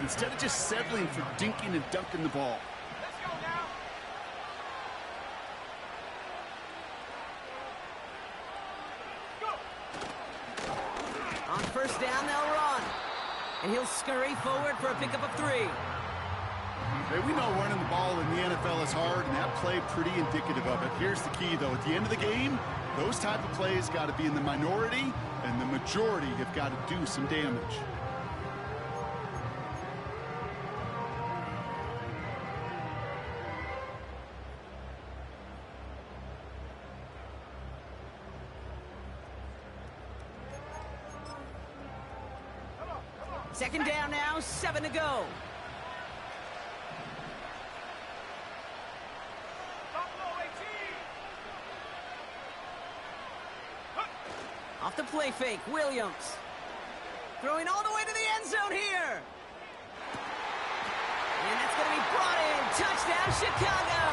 instead of just settling for dinking and dunking the ball. On first down, they'll run. And he'll scurry forward for a pickup of 3. Hey, we know running the ball in the NFL is hard, and that play pretty indicative of it. Here's the key, though. At the end of the game, those type of plays got to be in the minority, and the majority have got to do some damage. Second down now, 7 to go. Off the play fake, Williams. Throwing all the way to the end zone here. And that's going to be brought in. Touchdown, Chicago.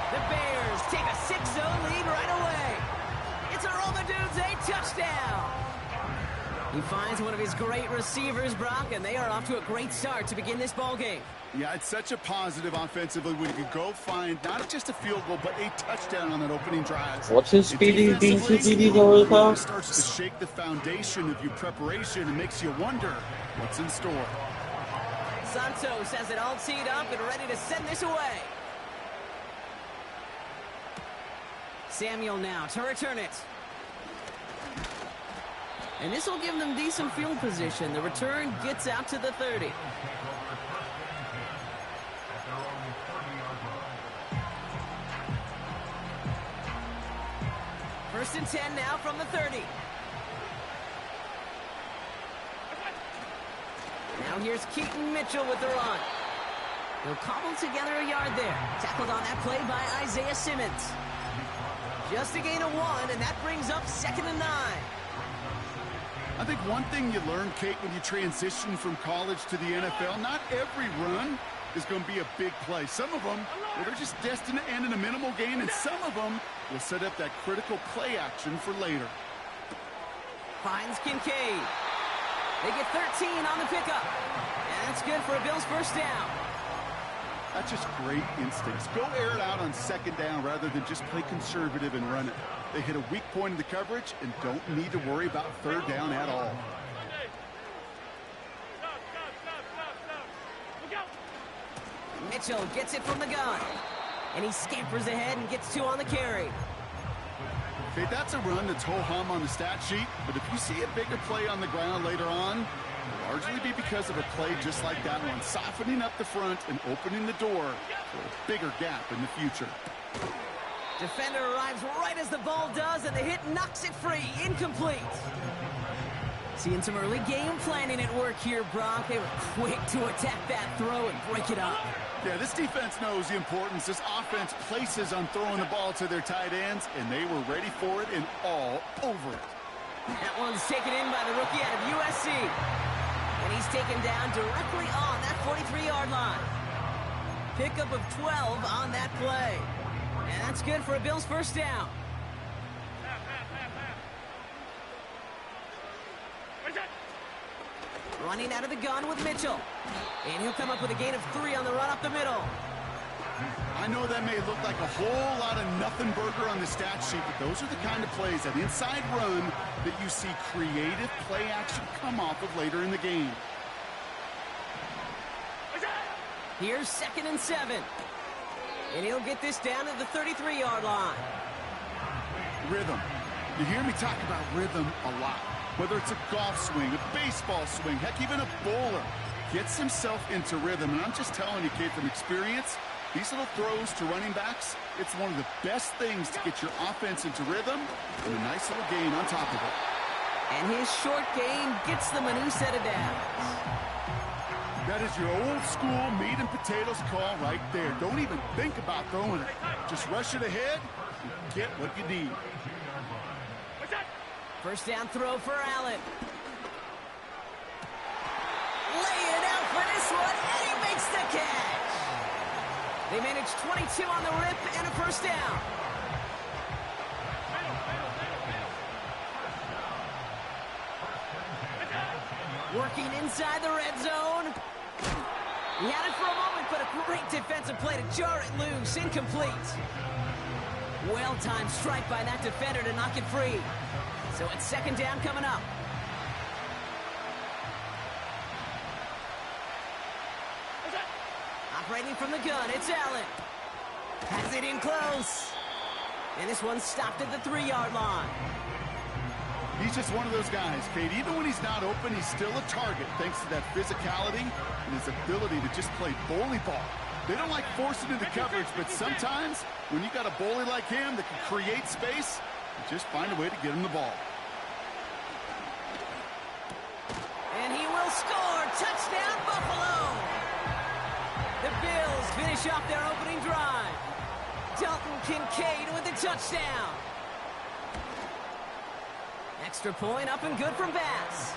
The Bears take a 6-0 lead right away. It's a Roll the Dudes, a touchdown. He finds one of his great receivers, Brock, and they are off to a great start to begin this ball game. Yeah, it's such a positive offensively when you can go find not just a field goal, but a touchdown on that opening drive. What's his speedy all about? Starts to shake the foundation of your preparation and makes you wonder what's in store. Santos has it all teed up and ready to send this away. Samuel now to return it. And this will give them decent field position. The return gets out to the 30. First and 10 now from the 30. Now here's Keaton Mitchell with the run. He'll cobble together a yard there. Tackled on that play by Isaiah Simmons. Just a gain of 1, and that brings up 2nd and 9. I think one thing you learn, Kate, when you transition from college to the NFL, not every run is going to be a big play. Some of them, well, they're just destined to end in a minimal gain, and some of them will set up that critical play action for later. Finds Kincaid. They get 13 on the pickup. And that's good for a Bills first down. That's just great instincts. Go air it out on 2nd down rather than just play conservative and run it. They hit a weak point in the coverage and don't need to worry about 3rd down at all. Mitchell gets it from the gun. And he scampers ahead and gets 2 on the carry. Okay, that's a run that's ho-hum on the stat sheet, but if you see a bigger play on the ground later on, it'll largely be because of a play just like that one, softening up the front and opening the door for a bigger gap in the future. Defender arrives right as the ball does, and the hit knocks it free. Incomplete. Seeing some early game planning at work here, Brock. They were quick to attack that throw and break it up. Yeah, this defense knows the importance this offense places on throwing the ball to their tight ends, and they were ready for it and all over it. That one's taken in by the rookie out of USC. And he's taken down directly on that 43-yard line. Pickup of 12 on that play. And that's good for a Bills first down. Running out of the gun with Mitchell. And he'll come up with a gain of 3 on the run up the middle. I know that may look like a whole lot of nothing burger on the stat sheet, but those are the kind of plays, that inside run, that you see creative play action come off of later in the game. Here's 2nd and 7. And he'll get this down to the 33-yard line. Rhythm. You hear me talk about rhythm a lot. Whether it's a golf swing, a baseball swing, heck, even a bowler gets himself into rhythm. And I'm just telling you, kid, from experience, these little throws to running backs, it's one of the best things to get your offense into rhythm and a nice little gain on top of it. And his short gain gets them a new set of downs. That is your old school meat and potatoes call right there. Don't even think about throwing it. Just rush it ahead and get what you need. First down throw for Allen. Laying out for this one, and he makes the catch. They manage 22 on the rip and a first down. Working inside the red zone. He had it for a moment, but a great defensive play to jar it loose. Incomplete. Well-timed strike by that defender to knock it free. So it's second down coming up. Operating from the gun, it's Allen. Has it in close. And this one's stopped at the 3-yard line. He's just one of those guys, Kate. Even when he's not open, he's still a target thanks to that physicality and his ability to just play bully ball. They don't like forcing into coverage, but sometimes when you got a bully like him that can create space, you just find a way to get him the ball. And he will score. Touchdown, Buffalo! The Bills finish off their opening drive. Dalton Kincaid with the touchdown. Extra point up and good from Bass.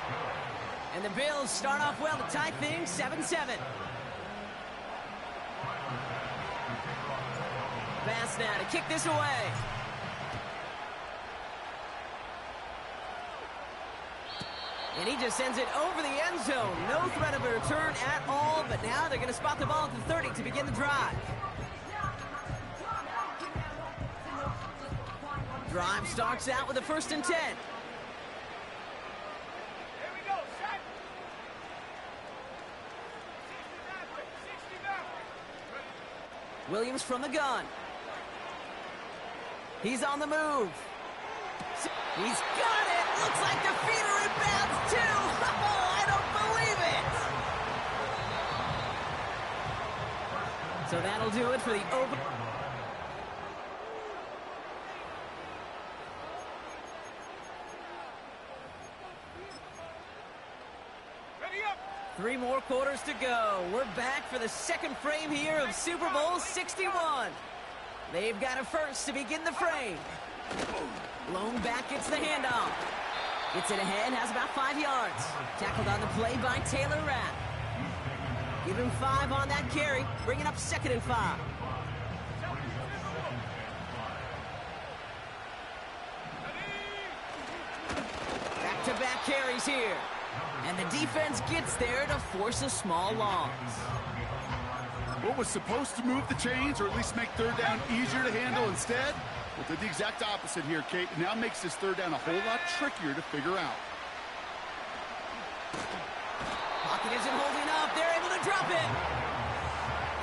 And the Bills start off well to tie things 7-7. Bass now to kick this away. And he just sends it over the end zone. No threat of a return at all, but now they're going to spot the ball at the 30 to begin the drive. Drive starts out with a 1st and 10. Williams from the gun. He's on the move. He's got it. Looks like the feeder inbounds too. Oh, I don't believe it. So that'll do it for the open. Three more quarters to go. We're back for the second frame here of Super Bowl 61. They've got a first to begin the frame. Blown back gets the handoff. Gets it ahead, has about 5 yards. Tackled on the play by Taylor Rapp. Give him 5 on that carry, bringing up 2nd and 5. Back-to-back carries here. And the defense gets there to force a small loss. What was supposed to move the chains, or at least make 3rd down easier to handle instead? Well, did the exact opposite here, Kate. It now makes this 3rd down a whole lot trickier to figure out. Pocket isn't holding up. They're able to drop it.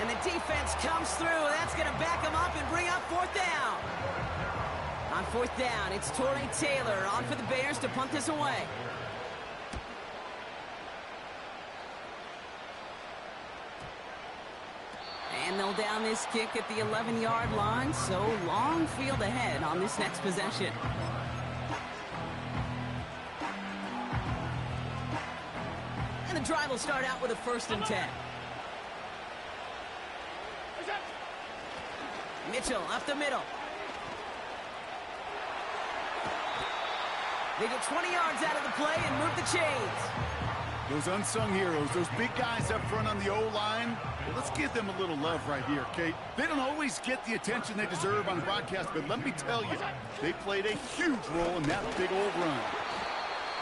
And the defense comes through. That's going to back them up and bring up 4th down. On 4th down, it's Torrey Taylor on for the Bears to punt this away. And they'll down this kick at the 11-yard line, so long field ahead on this next possession. And the drive will start out with a 1st and 10. Mitchell up the middle. They get 20 yards out of the play and move the chains. Those unsung heroes, those big guys up front on the O-line, well, let's give them a little love right here, Kate. They don't always get the attention they deserve on broadcast, but let me tell you, they played a huge role in that big old run.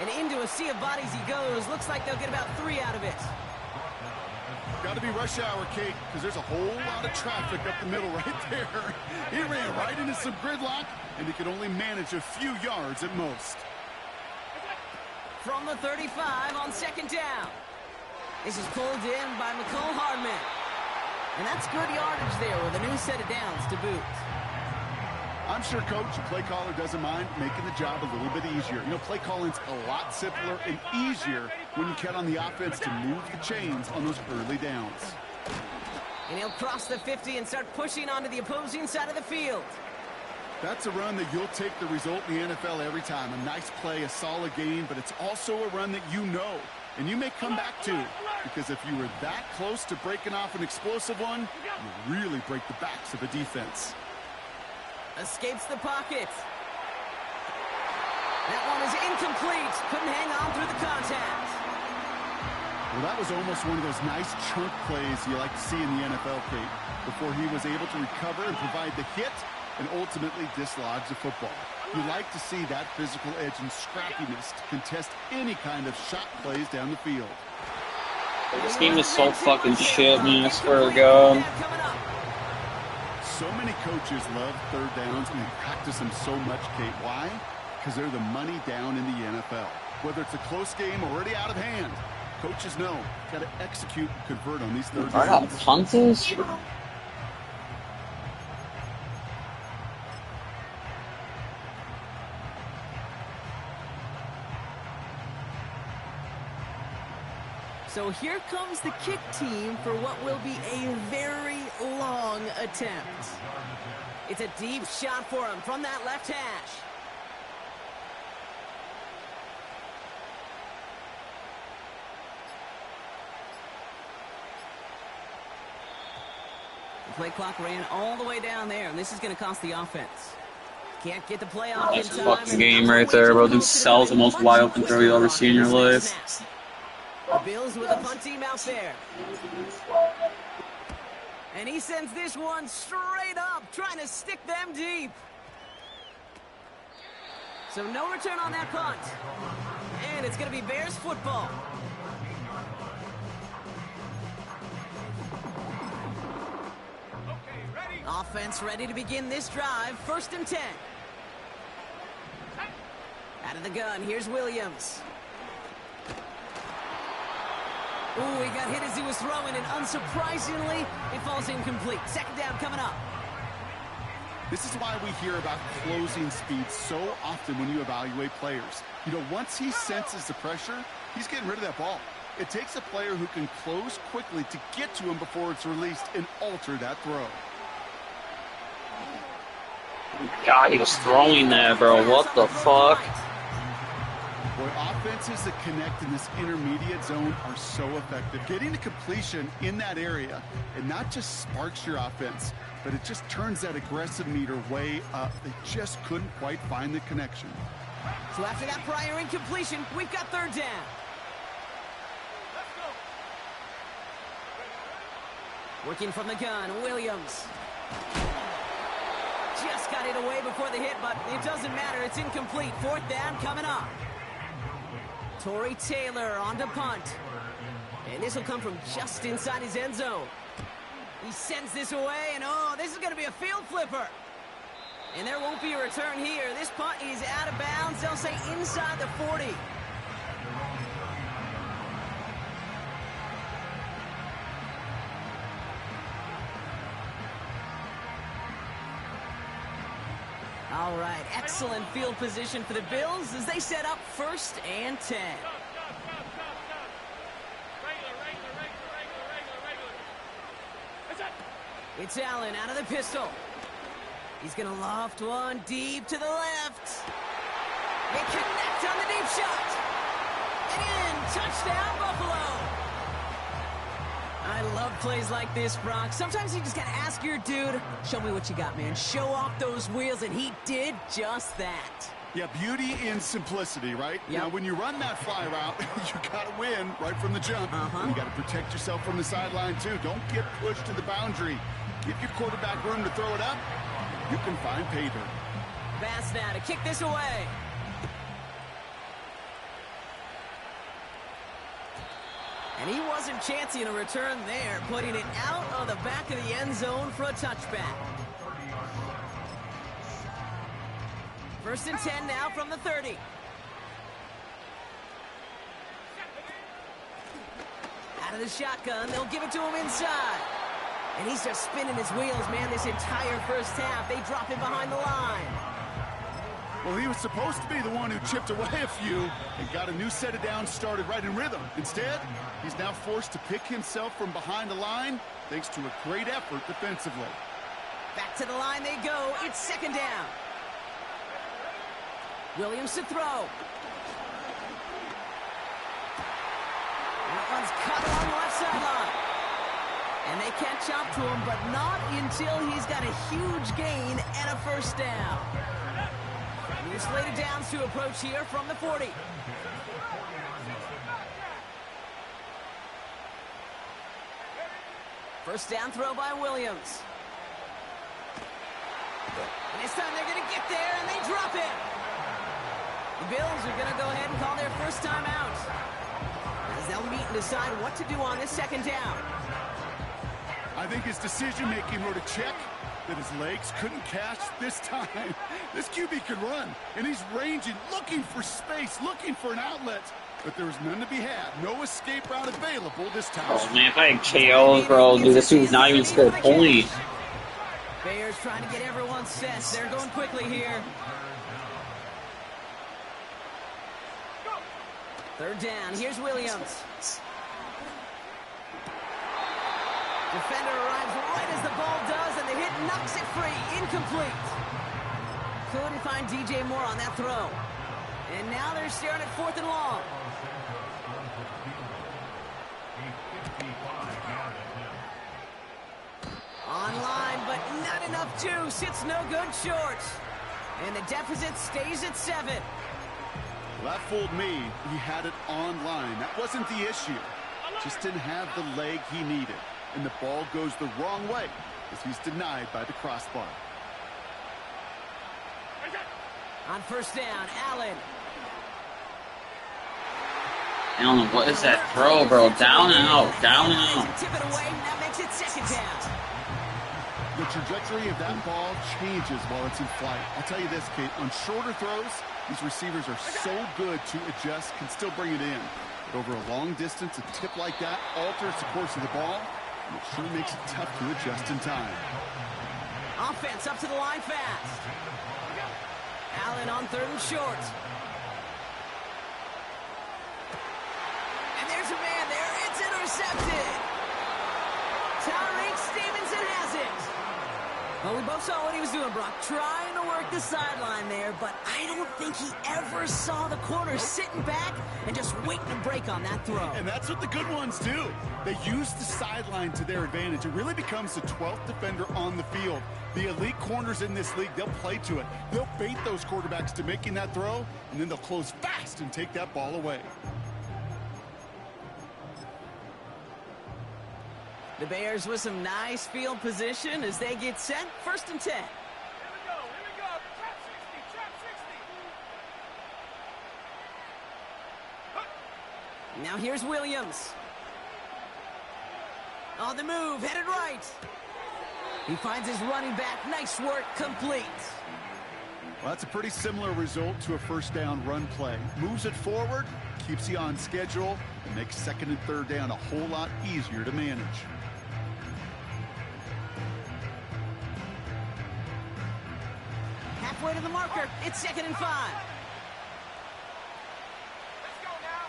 And into a sea of bodies he goes. Looks like they'll get about 3 out of it. Got to be rush hour, Kate, because there's a whole lot of traffic up the middle right there. He ran right into some gridlock, and he could only manage a few yards at most. From the 35 on 2nd down. This is pulled in by McCole Hardman. And that's good yardage there with a new set of downs to boot. I'm sure Coach, the play caller, doesn't mind making the job a little bit easier. You know, play calling's a lot simpler and easier when you count on the offense to move the chains on those early downs. And he'll cross the 50 and start pushing onto the opposing side of the field. That's a run that you'll take the result in the NFL every time. A nice play, a solid game, but it's also a run that you know, and you may come back to, because if you were that close to breaking off an explosive one, you really break the backs of a defense. Escapes the pocket. That one is incomplete. Couldn't hang on through the contact. Well, that was almost one of those nice chunk plays you like to see in the NFL, Kate, before he was able to recover and provide the hit and ultimately dislodge the football. You like to see that physical edge and scrappiness to contest any kind of shot plays down the field. This game is so fucking shit, man. I swear to God. So many coaches love third downs and they practice them so much, Kate. Why? Because they're the money down in the NFL. Whether it's a close game or already out of hand, coaches know got to execute and convert on these third I got downs. punters. So here comes the kick team for what will be a very long attempt. It's a deep shot for him from that left hash. The play clock ran all the way down there, and this is going to cost the offense. Can't get the play off in That's a time. fucking game right there, bro. Dude sells the most wide open throw you'll ever see in your life. The Bills with a punt team out there. And he sends this one straight up, trying to stick them deep. So no return on that punt. And it's going to be Bears football. Offense ready to begin this drive. 1st and 10. Out of the gun, here's Williams. Ooh, he got hit as he was throwing, and unsurprisingly, it falls incomplete. 2nd down coming up. This is why we hear about closing speed so often when you evaluate players. You know, once he senses the pressure, he's getting rid of that ball. It takes a player who can close quickly to get to him before it's released and alter that throw. God, he was throwing that, bro. What the fuck? Boy, offenses that connect in this intermediate zone are so effective. Getting a completion in that area, it not just sparks your offense, but it just turns that aggressive meter way up. They just couldn't quite find the connection. So after that prior incompletion, we've got 3rd down. Working from the gun, Williams. Just got it away before the hit, but it doesn't matter. It's incomplete. 4th down coming up. Torrey Taylor on to punt. And this will come from just inside his end zone. He sends this away, and oh, this is going to be a field flipper. And there won't be a return here. This punt is out of bounds. They'll say inside the 40. All right, excellent field position for the Bills as they set up 1st and 10. It's Allen out of the pistol. He's going to loft one deep to the left. They connect on the deep shot. And in, touchdown, Buffalo. I love plays like this, Brock. Sometimes you just got to ask your dude, show me what you got, man. Show off those wheels, and he did just that. Yeah, beauty in simplicity, right? Yep. Now, when you run that fly route, you got to win right from the jump. And you got to protect yourself from the sideline, too. Don't get pushed to the boundary. Give your quarterback room to throw it up. You can find pay dirt. Bass now to kick this away. And he wasn't chancing a return there, putting it out of the back of the end zone for a touchback. 1st and 10 now from the 30. Out of the shotgun, they'll give it to him inside. And he's just spinning his wheels, man, this entire 1st half. They drop him behind the line. Well, he was supposed to be the one who chipped away a few and got a new set of downs started right in rhythm. Instead, he's now forced to pick himself from behind the line thanks to a great effort defensively. Back to the line they go. It's 2nd down. Williams to throw. That one's cut along the left sideline. And they catch up to him, but not until he's got a huge gain and a 1st down. New slated downs to approach here from the 40. First down throw by Williams. And this time they're going to get there, and they drop it. The Bills are going to go ahead and call their 1st time out. As as they'll meet and decide what to do on this second down. I think his decision-making wrote a check that his legs couldn't catch this time. This QB can run, and he's ranging, looking for space, looking for an outlet. But there was none to be had. No escape route available this time. Oh, man, if I had KOs, bro, dude, this dude's not even scored points. Bears trying to get everyone set. They're going quickly here. Third down. Here's Williams. Defender arrives right as the ball does, and the hit knocks it free. Incomplete. Couldn't find DJ Moore on that throw. And now they're staring at 4th and long. Online, but not enough juice. It's no good short. And the deficit stays at 7. Well, that fooled me. He had it online. That wasn't the issue. Just didn't have the leg he needed. And the ball goes the wrong way as he's denied by the crossbar. On first down, Allen. Allen, what is that throw, bro? Down and out, down and out. Tip it away, and that makes it second down. The trajectory of that ball changes while it's in flight. I'll tell you this, Kate, on shorter throws, these receivers are so good to adjust, can still bring it in. But over a long distance, a tip like that alters the course of the ball, and it sure makes it tough to adjust in time. Offense up to the line fast. Allen on 3rd and short. And there's a man there. It's intercepted. Tyreek Stevenson has it. Well, we both saw what he was doing, Brock, trying to work the sideline there, but I don't think he ever saw the corner sitting back and just waiting to break on that throw. And that's what the good ones do. They use the sideline to their advantage. It really becomes the 12th defender on the field. The elite corners in this league, they'll play to it. They'll bait those quarterbacks to making that throw, and then they'll close fast and take that ball away. The Bears with some nice field position as they get set. 1st and 10. Here we go. Trap 60. Now here's Williams. On the move, headed right. He finds his running back. Nice work, complete. Well, that's a pretty similar result to a first down run play. Moves it forward, keeps you on schedule, and makes 2nd and 3rd down a whole lot easier to manage. Halfway to the marker. It's 2nd and 5. Let's go now.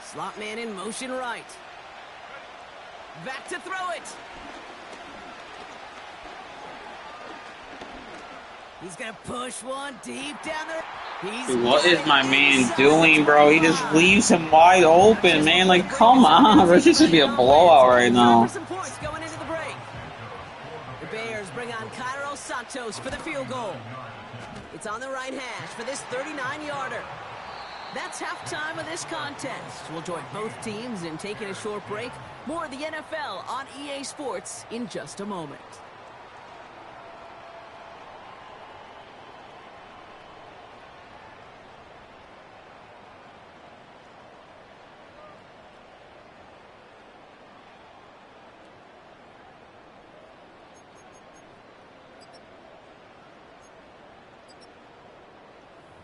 Slot man in motion right. Back to throw it. He's going to push one deep down there. Dude, what is my man doing, bro? He just leaves him wide open, man. Like, come on, bro. This should be a blowout right now. Some points going into the break. The Bears bring on Cairo Santos for the field goal. It's on the right hash for this 39-yarder. That's halftime of this contest. We'll join both teams in taking a short break. More of the NFL on EA Sports in just a moment.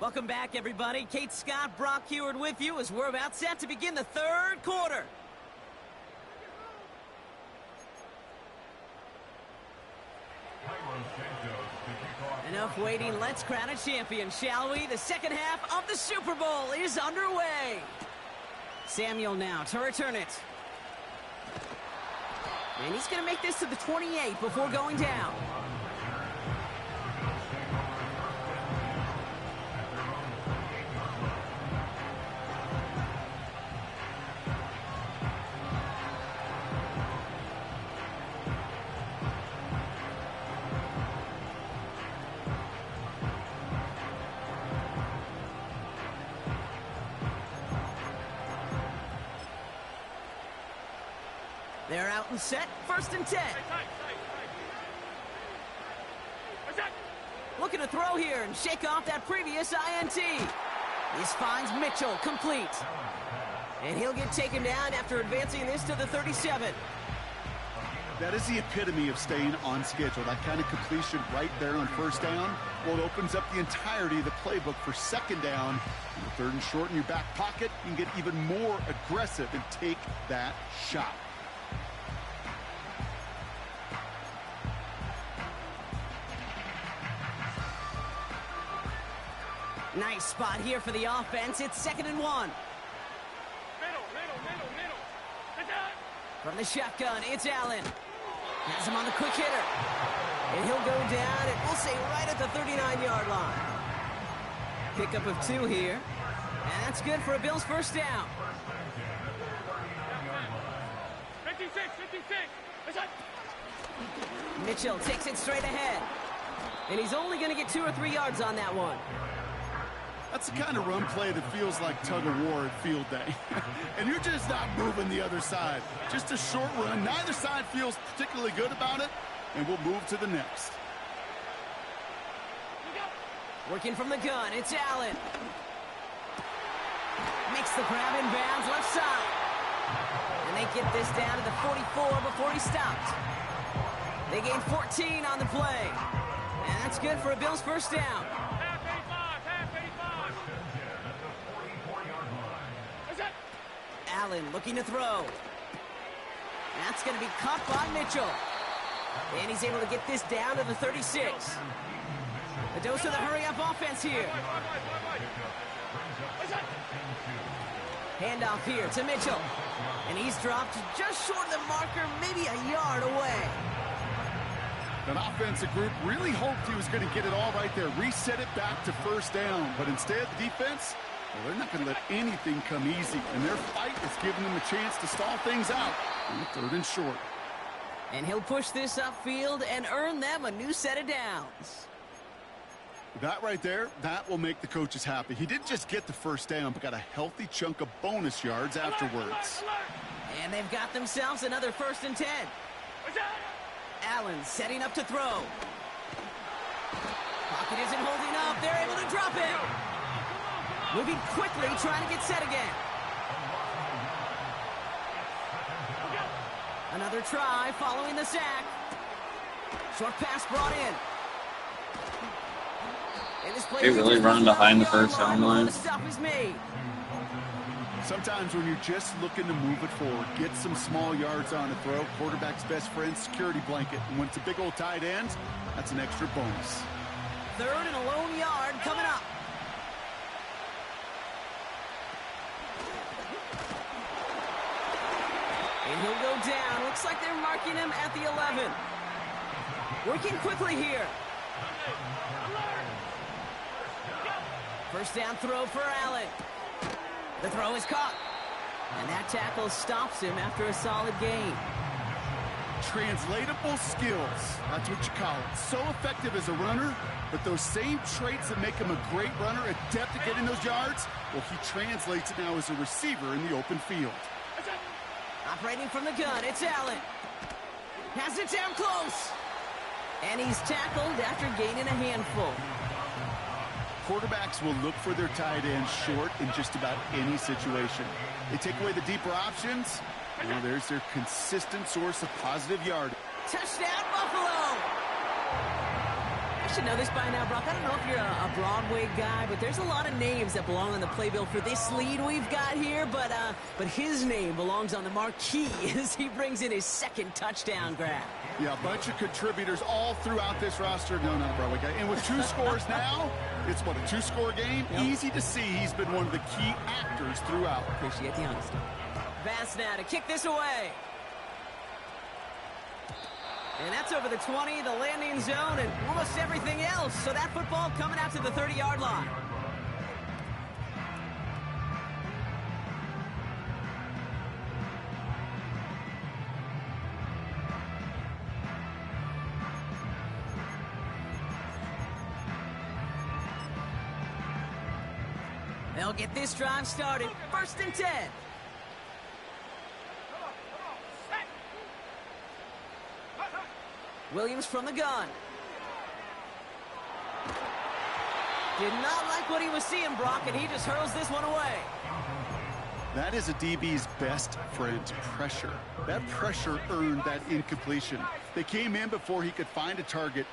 Welcome back, everybody. Kate Scott, Brock Heward with you as we're about set to begin the 3rd quarter. Enough waiting. Let's crown a champion, shall we? The second half of the Super Bowl is underway. Samuel now to return it. And he's going to make this to the 28 before going down. They're out and set. 1st and 10. looking to throw here and shake off that previous INT. This finds Mitchell complete. And he'll get taken down after advancing this to the 37. That is the epitome of staying on schedule. That kind of completion right there on first down. Well, it opens up the entirety of the playbook for second down. And third and short in your back pocket, you can get even more aggressive and take that shot. Nice spot here for the offense. It's 2nd and 1. Middle. Get down. From the shotgun, it's Allen. Has him on the quick hitter. And he'll go down, and we'll say right at the 39-yard line. Pickup of 2 here. And that's good for a Bills first down. 56. It's up. Mitchell takes it straight ahead. And he's only going to get 2 or 3 yards on that one. That's the kind of run play that feels like tug-of-war at field day. And you're just not moving the other side. Just a short run. Neither side feels particularly good about it. And we'll move to the next. Working from the gun, it's Allen. Makes the grab in bounds left side. And they get this down to the 44 before he stopped. They gain 14 on the play. And that's good for a Bills first down. Allen looking to throw. That's going to be caught by Mitchell. And he's able to get this down to the 36. A dose of the hurry-up offense here. Handoff here to Mitchell. And he's dropped just short of the marker, maybe a yard away. That offensive group really hoped he was going to get it all right there, reset it back to first down. But instead, the defense, well, they're not going to let anything come easy. And their fight is giving them a chance to stall things out on 3rd and short. And he'll push this upfield and earn them a new set of downs. That right there, that will make the coaches happy. He didn't just get the first down, but got a healthy chunk of bonus yards afterwards. And they've got themselves another 1st and 10. Allen setting up to throw. Pocket isn't holding up. They're able to drop it. Moving quickly, trying to get set again. Another try following the sack. Short pass brought in. They really run behind the first down line. Sometimes when you're just looking to move it forward, get some small yards on the throw, quarterback's best friend, security blanket. And when it's a big old tight end, that's an extra bonus. 3rd and a lone yard coming up. And he'll go down. Looks like they're marking him at the 11. Working quickly here. First down throw for Allen. The throw is caught. And that tackle stops him after a solid gain. Translatable skills. That's what you call it. So effective as a runner, but those same traits that make him a great runner, adept at getting those yards, well, he translates it now as a receiver in the open field. Operating from the gun, it's Allen. Has it down close. And he's tackled after gaining a handful. Quarterbacks will look for their tight end short in just about any situation. They take away the deeper options. Well, there's their consistent source of positive yardage. Touchdown, Buffalo! I should know this by now, Brock. I don't know if you're a Broadway guy, but there's a lot of names that belong on the playbill for this lead we've got here. But his name belongs on the marquee as he brings in his 2nd touchdown grab. Yeah, a bunch of contributors all throughout this roster. No, not a Broadway guy. And with 2 scores now, it's what, a 2-score game? Yep. Easy to see he's been one of the key actors throughout. Appreciate the honesty. Pass now to kick this away. And that's over the 20, the landing zone, and almost everything else. So that football coming out to the 30-yard line. They'll get this drive started. 1st and 10. Williams from the gun. Did not like what he was seeing, Brock, and he just hurls this one away. That is a DB's best friend, pressure. That pressure earned that incompletion. They came in before he could find a target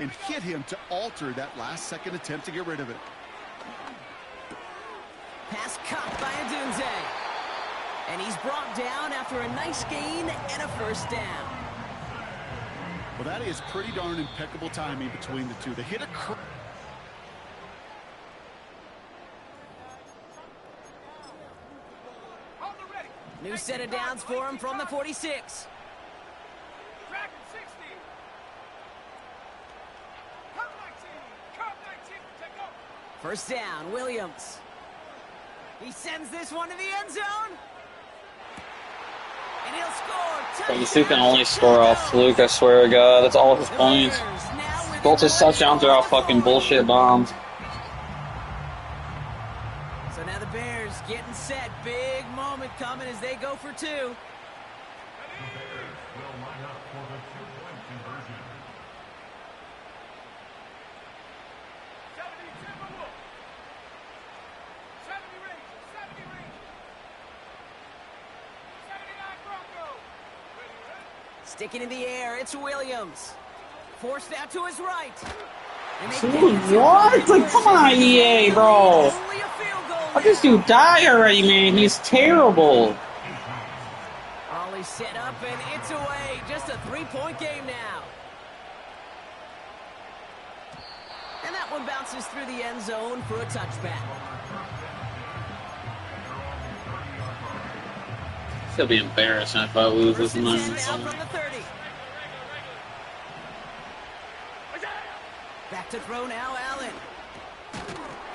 and hit him to alter that last-second attempt to get rid of it. Pass caught by Adunze. And he's brought down after a nice gain and a first down. Well, that is pretty darn impeccable timing between the two. They hit a... New set of downs for him from the 46. Track 60. Come 19, take over. First down, Williams. He sends this one to the end zone. And he'll score. This dude can only score off fluke, I swear to God. That's all his points. Both his touchdowns are off fucking bullshit bombs. So now the Bears getting set. Big moment coming as they go for two. Sticking in the air, it's Williams. Forced out to his right. What? Like, come on, EA, bro. Let this dude die already, man. He's terrible. Ollie set up, and it's away. Just a 3-point game now. And that one bounces through the end zone for a touchback. It'll be embarrassing if I lose this money. Down from the 30. Back to throw now, Allen.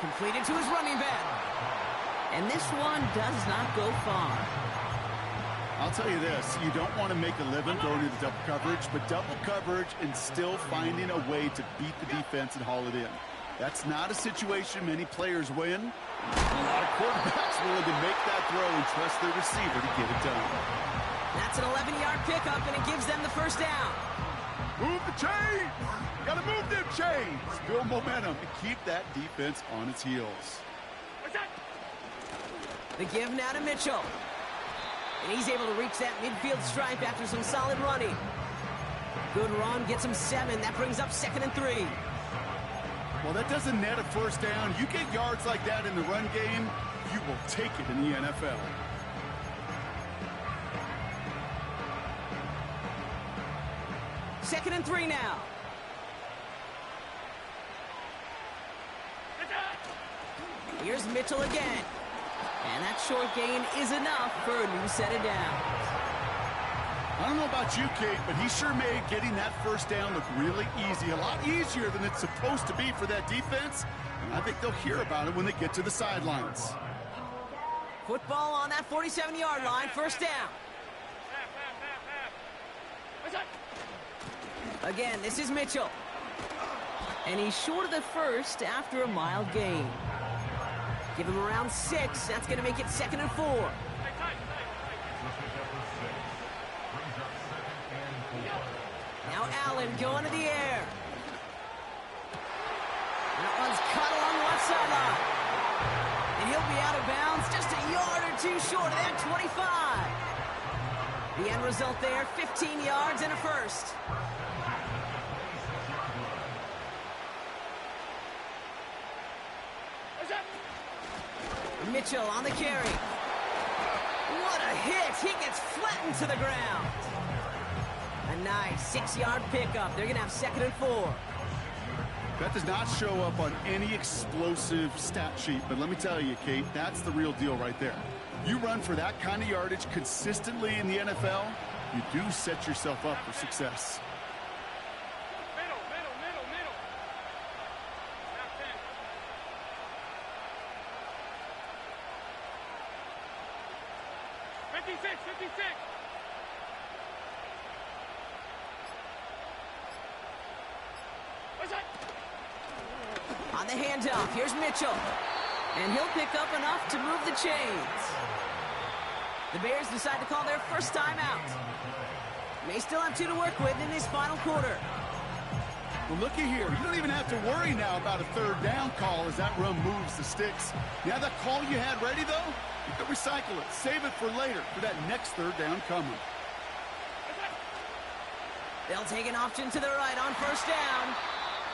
Completed to his running back. And this one does not go far. I'll tell you this, you don't want to make a living going into double coverage, but double coverage and still finding a way to beat the defense and haul it in. That's not a situation many players win. A lot of quarterbacks willing to make that throw and trust their receiver to get it done. That's an 11-yard pickup, and it gives them the first down. Move the chains! Gotta move them chains! Build momentum and keep that defense on its heels. The give now to Mitchell. And he's able to reach that midfield stripe after some solid running. Good run, gets him 7. That brings up 2nd and 3. Well, that doesn't net a first down. You get yards like that in the run game, you will take it in the NFL. Second and 3 now. Here's Mitchell again. And that short gain is enough for a new set of downs. I don't know about you, Kate, but he sure made getting that first down look really easy. A lot easier than it's supposed to be for that defense. And I think they'll hear about it when they get to the sidelines. Football on that 47-yard line. First down. Again, this is Mitchell. And he's short of the first after a mild gain. Give him around 6. That's going to make it 2nd and 4. Now Allen going to the air. That one's cut along the left sideline. And he'll be out of bounds just a yard or 2 short of that 25. The end result there, 15 yards and a first. Mitchell on the carry. What a hit. He gets flattened to the ground. A nice 6-yard pickup. They're going to have 2nd and 4. That does not show up on any explosive stat sheet, but let me tell you, Kate, that's the real deal right there. You run for that kind of yardage consistently in the NFL, you do set yourself up for success. Middle. 56. On the handoff, here's Mitchell. And he'll pick up enough to move the chains. The Bears decide to call their first time out. May still have 2 to work with in this final quarter. Well, looky here. You don't even have to worry now about a third down call as that run moves the sticks. Now that call you had ready, though, you can recycle it. Save it for later for that next third down coming. They'll take an option to the right on first down.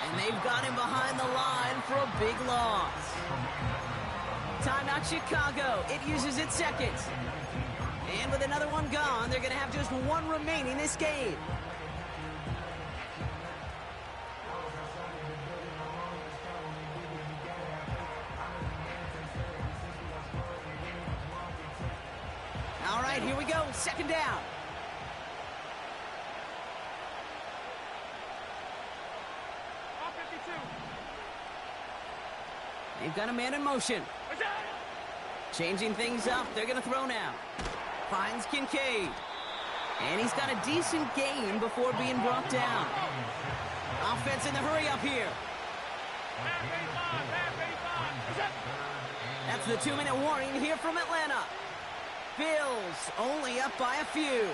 And they've got him behind the line for a big loss. Timeout Chicago. It uses its seconds. And with another one gone, they're going to have just one remaining this game. All right, here we go. Second down. Off 52. They've got a man in motion. Changing things up. They're going to throw now. Finds Kincaid. And he's got a decent gain before being brought down. Offense in the hurry up here. That's the 2-minute warning here from Atlanta. Bills only up by a few.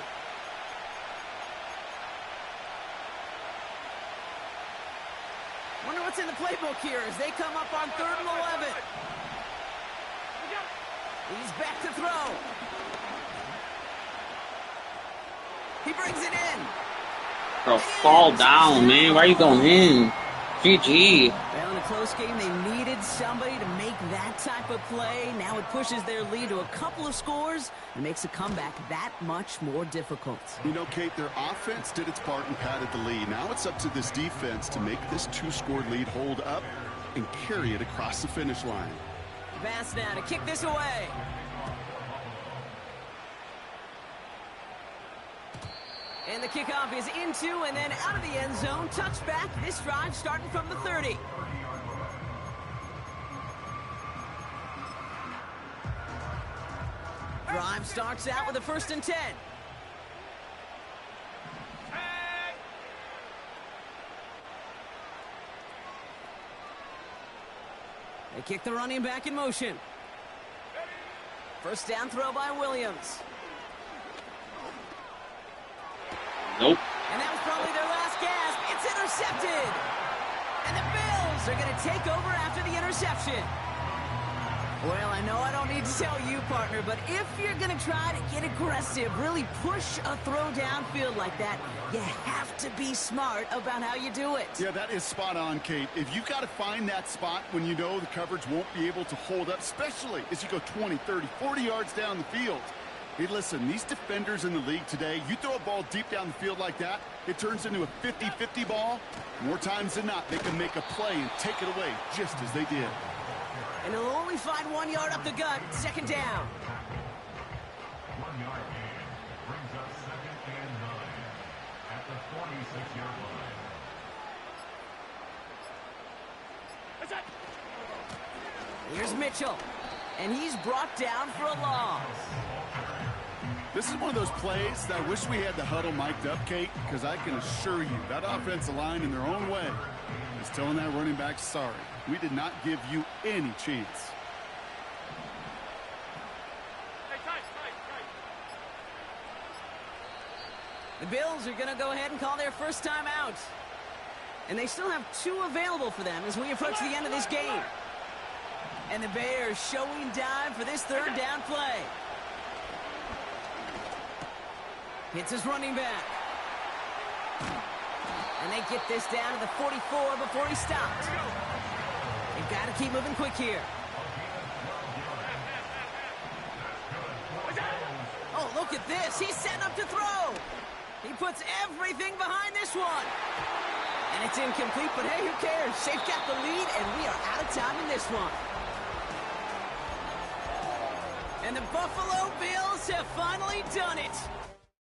Wonder what's in the playbook here as they come up on 3rd and 11. He's back to throw. He brings it in. Bro, fall down, man. Why are you going in? GG. Well, in a close game, they needed somebody to make that type of play. Now it pushes their lead to a couple of scores and makes a comeback that much more difficult. You know, Kate, their offense did its part and padded the lead. Now it's up to this defense to make this 2-score lead hold up and carry it across the finish line. Pass now to kick this away. And the kickoff is into and then out of the end zone. Touchback. This drive starting from the 30. Drive starts out with a 1st and 10. They kick the running back in motion. First down throw by Williams. Nope. And that was probably their last gasp. It's intercepted. And the Bills are going to take over after the interception. Well, I know I don't need to tell you, partner, but if you're going to try to get aggressive, really push a throw downfield like that, you have to be smart about how you do it. Yeah, that is spot on, Kate. If you've got to find that spot when you know the coverage won't be able to hold up, especially as you go 20, 30, 40 yards down the field. Hey, listen, these defenders in the league today, you throw a ball deep down the field like that, it turns into a 50-50 ball. More times than not, they can make a play and take it away just as they did. And he'll only find 1 yard up the gut. Second down. 1 yard gain brings us 2nd and 9 at the 46-yard line. Here's Mitchell. And he's brought down for a loss. This is one of those plays that I wish we had the huddle mic'd up, Kate, because I can assure you that offensive line in their own way is telling that running back, sorry, we did not give you any chance. The Bills are going to go ahead and call their first time out. And they still have 2 available for them as we approach the end of this game. And the Bears showing dive for this 3rd down play. Hits his running back. And they get this down to the 44 before he stopped. They've got to keep moving quick here. Oh, look at this. He's setting up to throw. He puts everything behind this one. And it's incomplete, but hey, who cares? They've got the lead, and we are out of time in this one. And the Buffalo Bills have finally done it.